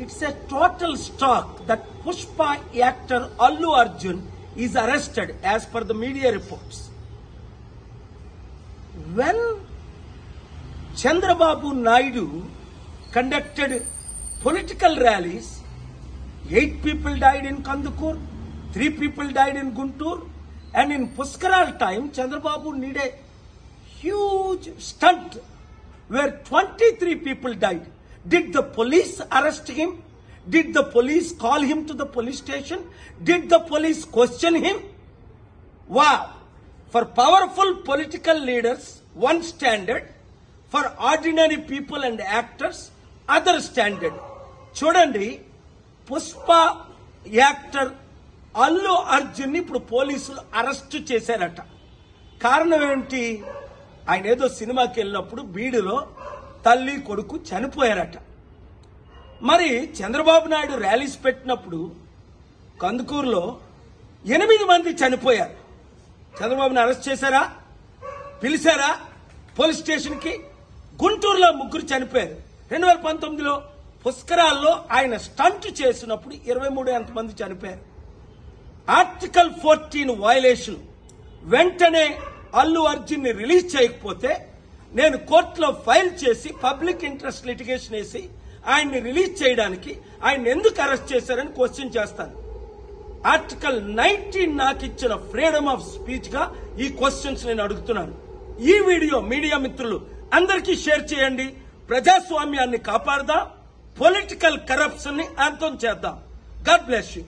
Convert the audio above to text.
It's a total shock that Pushpa actor Allu Arjun is arrested as per the media reports. When Chandrababu Naidu conducted political rallies, 8 people died in Kandukur, 3 people died in Guntur, and in Puskaral time, Chandrababu needed a huge stunt where 23 people died. Did the police arrest him? Did the police call him to the police station? Did the police question him? Wow! For powerful political leaders, one standard. For ordinary people and actors, other standard. Chudandi, Pushpa actor Allu Arjun ni ఇప్పుడు పోలీసులు arrest చేశారట. కారణం ఏంటి? ఆయన ఏదో సినిమాకి వెళ్ళినప్పుడు బీడులో తల్లి కొడుకు చనిపోయారట. మరి చంద్రబాబు నాయుడు ర్యాలీస్ పెట్టినప్పుడు కందుకూరులో 8 మంది చనిపోయారు. చంద్రబాబుని అరెస్ట్ చేశారా? పిలిచారా పోలీస్ స్టేషన్ కి? గుంటూరులో 3 చనిపోయారు. 2019లో పుష్కరాల్లో ఆయన స్టంట్ చేసినప్పుడు 23 మంది చనిపోయారు. Article 14 violation. వెంటనే అల్లు అర్జున్ ని రిలీజ్ చేయకపోతే నేను కోర్టులో ఫైల్ చేసి పబ్లిక్ ఇంట్రెస్ట్ లిటిగేషన్ వేసి ఆయన్ని రిలీజ్ చేయడానికి ఆయన ఎందుకు అరెస్ట్ చేశారని క్వశ్చన్ చేస్తాను. ఆర్టికల్ 19 నాకు ఇచ్చిన ఫ్రీడమ్ ఆఫ్ స్పీచ్ గా ఈ క్వశ్చన్స్ నేను అడుగుతున్నాను. ఈ వీడియో మీడియా మిత్రులు అందరికీ షేర్ చేయండి. ప్రజాస్వామ్యాన్ని కాపాడదాం, పొలిటికల్ కరప్షన్ ని అంతం చేద్దాం. God bless you.